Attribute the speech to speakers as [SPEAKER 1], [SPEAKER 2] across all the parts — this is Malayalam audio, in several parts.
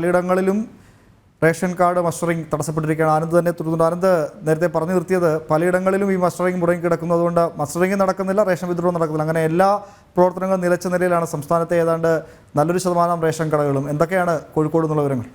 [SPEAKER 1] പലയിടങ്ങളിലും റേഷൻ കാർഡ് മസ്റ്ററിംഗ് തടസ്സപ്പെട്ടിരിക്കുകയാണ്. ആനന്ദ് തന്നെ തുടർന്നുണ്ട്. ആനന്ദ് നേരത്തെ പറഞ്ഞു നിർത്തിയത് പലയിടങ്ങളിലും ഈ മസ്റ്ററിംഗ് മുടങ്ങി കിടക്കുന്നതുകൊണ്ട് മസ്റ്ററിംഗ് നടക്കുന്നില്ല, റേഷൻ വിതരണവും നടക്കുന്നില്ല. അങ്ങനെ എല്ലാ പ്രവർത്തനങ്ങളും നിലച്ച നിലയിലാണ് സംസ്ഥാനത്തെ ഏതാണ്ട് നല്ലൊരു ശതമാനം റേഷൻ കടകളും. എന്തൊക്കെയാണ് കോഴിക്കോട് നിന്നുള്ള വിവരങ്ങൾ?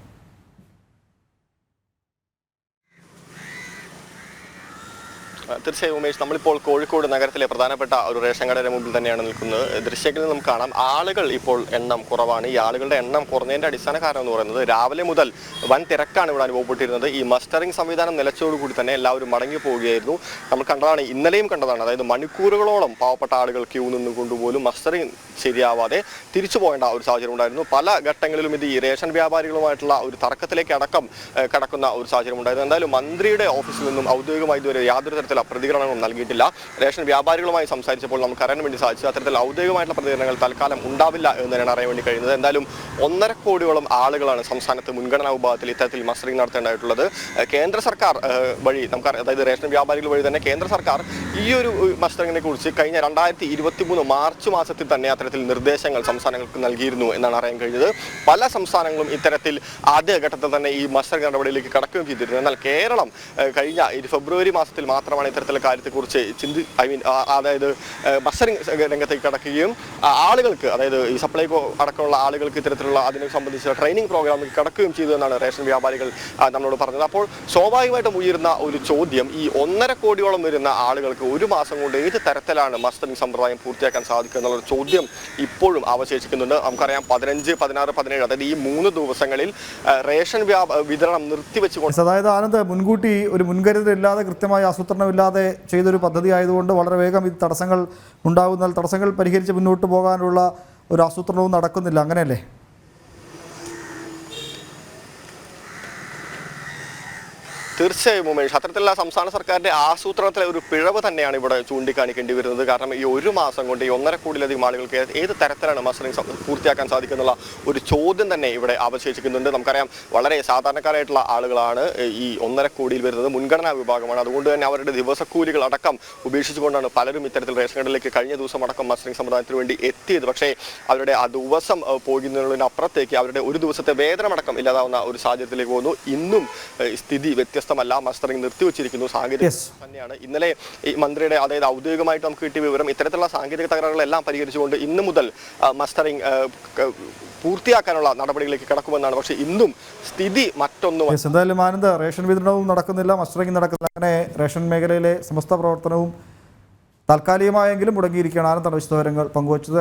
[SPEAKER 2] തീർച്ചയായും ഉമേഷ്, നമ്മളിപ്പോൾ കോഴിക്കോട് നഗരത്തിലെ പ്രധാനപ്പെട്ട ഒരു റേഷൻ കടയുടെ മുമ്പിൽ തന്നെയാണ് നിൽക്കുന്നത്. ദൃശ്യങ്ങളിൽ നമുക്ക് കാണാം ആളുകൾ ഇപ്പോൾ എണ്ണം കുറവാണ്. ഈ ആളുകളുടെ എണ്ണം കുറഞ്ഞതിൻ്റെ അടിസ്ഥാന കാരണം എന്ന് പറയുന്നത് രാവിലെ മുതൽ വൻ തിരക്കാണ് ഇവിടെ അനുഭവപ്പെട്ടിരുന്നത്. ഈ മസ്റ്ററിംഗ് സംവിധാനം നിലച്ചതോടുകൂടി തന്നെ എല്ലാവരും മടങ്ങി പോവുകയായിരുന്നു. നമ്മൾ കണ്ടതാണ്, ഇന്നലെയും കണ്ടതാണ്. അതായത് മണിക്കൂറുകളോളം പാവപ്പെട്ട ആളുകൾ ക്യൂ നിന്നുകൊണ്ടുപോലും മസ്റ്ററിംഗ് ശരിയാവാതെ തിരിച്ചു പോകേണ്ട ഒരു സാഹചര്യം ഉണ്ടായിരുന്നു. പല ഘട്ടങ്ങളിലും ഇത് ഈ റേഷൻ വ്യാപാരികളുമായിട്ടുള്ള ഒരു തർക്കത്തിലേക്ക് അടക്കം കടക്കുന്ന ഒരു സാഹചര്യം ഉണ്ടായിരുന്നു. എന്തായാലും മന്ത്രിയുടെ ഓഫീസിൽ നിന്നും ഔദ്യോഗികമായി ഇതുവരെ യാതൊരു തരത്തിലുള്ള പ്രതികരണങ്ങളും നൽകിയിട്ടില്ല. റേഷൻ വ്യാപാരികളുമായി സംസാരിച്ചപ്പോൾ നമുക്ക് അറിയാൻ വേണ്ടി സാധിച്ചു അത്തരത്തിൽ ഔദ്യോഗികമായിട്ടുള്ള പ്രതികരണങ്ങൾ തൽക്കാലം ഉണ്ടാവില്ല എന്ന് തന്നെയാണ് അറിയാൻ വേണ്ടി കഴിയുന്നത്. എന്തായാലും 1.5 കോടിയോളം ആളുകളാണ് സംസ്ഥാനത്ത് മുൻഗണനാ വിഭാഗത്തിൽ ഇത്തരത്തിൽ മസ്റ്ററിംഗ് നടത്തേണ്ടതായിട്ടുള്ളത്. കേന്ദ്ര സർക്കാർ വഴി നമുക്ക്, അതായത് റേഷൻ വ്യാപാരികൾ വഴി തന്നെ കേന്ദ്ര സർക്കാർ ഈ ഒരു മസ്റ്ററിങ്ങിനെ കുറിച്ച് കഴിഞ്ഞ 2023 മാർച്ച് മാസത്തിൽ തന്നെ അത്തരത്തിൽ നിർദ്ദേശങ്ങൾ സംസ്ഥാനങ്ങൾക്ക് നൽകിയിരുന്നു എന്നാണ് അറിയാൻ കഴിഞ്ഞത്. പല സംസ്ഥാനങ്ങളും ഇത്തരത്തിൽ ആദ്യഘട്ടത്തിൽ തന്നെ ഈ മസ്റ്ററിംഗ് നടപടിയിലേക്ക് കടക്കുകയും ചെയ്തിരുന്നു. എന്നാൽ കേരളം കഴിഞ്ഞ ഫെബ്രുവരി മാസത്തിൽ മാത്രമാണ് ഇത്തരത്തിലുള്ള കാര്യത്തെക്കുറിച്ച് അതായത് മസ്റ്ററിംഗ് രംഗത്തേക്ക് കടക്കുകയും ആളുകൾക്ക്, അതായത് ഈ സപ്ലൈകോ അടക്കമുള്ള ആളുകൾക്ക് ഇത്തരത്തിലുള്ള അതിനെ സംബന്ധിച്ച ട്രെയിനിങ് പ്രോഗ്രാമിൽ കടക്കുകയും ചെയ്തു എന്നാണ് റേഷൻ വ്യാപാരികൾ നമ്മളോട് പറഞ്ഞത്. അപ്പോൾ സ്വാഭാവികമായിട്ടും ഉയരുന്ന ഒരു ചോദ്യം, ഈ 1.5 കോടിയോളം വരുന്ന ആളുകൾക്ക് ഒരു മാസം കൊണ്ട് ഏത് തരത്തിലാണ് മസ്റ്ററിംഗ് സമ്പ്രദായം പൂർത്തിയാക്കാൻ സാധിക്കുക എന്നുള്ളൊരു ചോദ്യം ഇപ്പോഴും അവശേഷിക്കുന്നുണ്ട്. നമുക്കറിയാം 15, 16, 17 അതായത് ഈ 3 ദിവസങ്ങളിൽ റേഷൻ വിതരണം നിർത്തിവെച്ചുകൊണ്ട്,
[SPEAKER 1] അതായത് ആനന്ദ് മുൻകൂട്ടി ഒരു മുൻകരുതലില്ലാതെ കൃത്യമായ ആസൂത്രണമില്ലാതെ ചെയ്തൊരു പദ്ധതി ആയതുകൊണ്ട് വളരെ വേഗം ഇത് തടസ്സങ്ങൾ ഉണ്ടാകുന്നാൽ തടസ്സങ്ങൾ പരിഹരിച്ച് മുന്നോട്ട് പോകാനുള്ള ഒരു ആസൂത്രണവും നടക്കുന്നില്ല, അങ്ങനെയല്ലേ?
[SPEAKER 2] തീർച്ചയായും ഉമേഷ്, അത്തരത്തിലുള്ള സംസ്ഥാന സർക്കാരിന്റെ ആസൂത്രണത്തിലെ ഒരു പിഴവ് തന്നെയാണ് ഇവിടെ ചൂണ്ടിക്കാണിക്കേണ്ടി വരുന്നത്. കാരണം ഈ ഒരു മാസം കൊണ്ട് ഈ 1.5 കോടിയിലധികം ആളുകൾക്ക് ഏത് തരത്തിലാണ് മസ്റ്ററിംഗ് പൂർത്തിയാക്കാൻ സാധിക്കുന്നുള്ള ഒരു ചോദ്യം തന്നെ ഇവിടെ അവശേഷിക്കുന്നുണ്ട്. നമുക്കറിയാം വളരെ സാധാരണക്കാരായിട്ടുള്ള ആളുകളാണ് ഈ 1.5 കോടിയിൽ വരുന്നത്, മുൻഗണനാ വിഭാഗമാണ്. അതുകൊണ്ട് തന്നെ അവരുടെ ദിവസക്കൂലികൾ അടക്കം ഉപേക്ഷിച്ചുകൊണ്ടാണ് പലരും ഇത്തരത്തിൽ റേഷൻ കടയിലേക്ക് കഴിഞ്ഞ ദിവസം അടക്കം മസ്റ്ററിംഗ് സമ്പ്രദായത്തിന് വേണ്ടി എത്തിയത്. പക്ഷേ അവരുടെ ആ ദിവസം പോകുന്നതിനപ്പുറത്തേക്ക് അവരുടെ ഒരു ദിവസത്തെ വേതനമടക്കം ഇല്ലാതാവുന്ന ഒരു സാഹചര്യത്തിലേക്ക് പോകുന്നു. ഇന്നും സ്ഥിതി വ്യത്യസ്തമല്ല, മസ്റ്ററിംഗ് നിർത്തിവെച്ചിരിക്കുന്നു. സാങ്കേതിക തന്നെയാണ് ഇന്നലെ ഈ മന്ത്രിയുടെ, അതായത് ഔദ്യോഗികമായിട്ട് നമുക്ക് കിട്ടിയ വിവരം, ഇത്തരത്തിലുള്ള സാങ്കേതിക തകരാറുകളെല്ലാം പരിഹരിച്ചുകൊണ്ട് ഇന്നു മുതൽ മസ്റ്ററിംഗ് പൂർത്തിയാക്കാനുള്ള നടപടികളിലേക്ക് കടക്കുമെന്നാണ്. പക്ഷേ ഇന്നും സ്ഥിതി മറ്റൊന്നും.
[SPEAKER 1] എന്തായാലും ആനന്ദ്, റേഷൻ വിതരണവും നടക്കുന്നില്ല, മസ്റ്ററിംഗ് നടക്കുന്നില്ല, അങ്ങനെ റേഷൻ മേഖലയിലെ സമസ്ത പ്രവർത്തനവും താൽക്കാലികമായെങ്കിലും മുടങ്ങിയിരിക്കുകയാണ്. ആനന്ദാണ് വിശദവിവരങ്ങൾ പങ്കുവച്ചത്.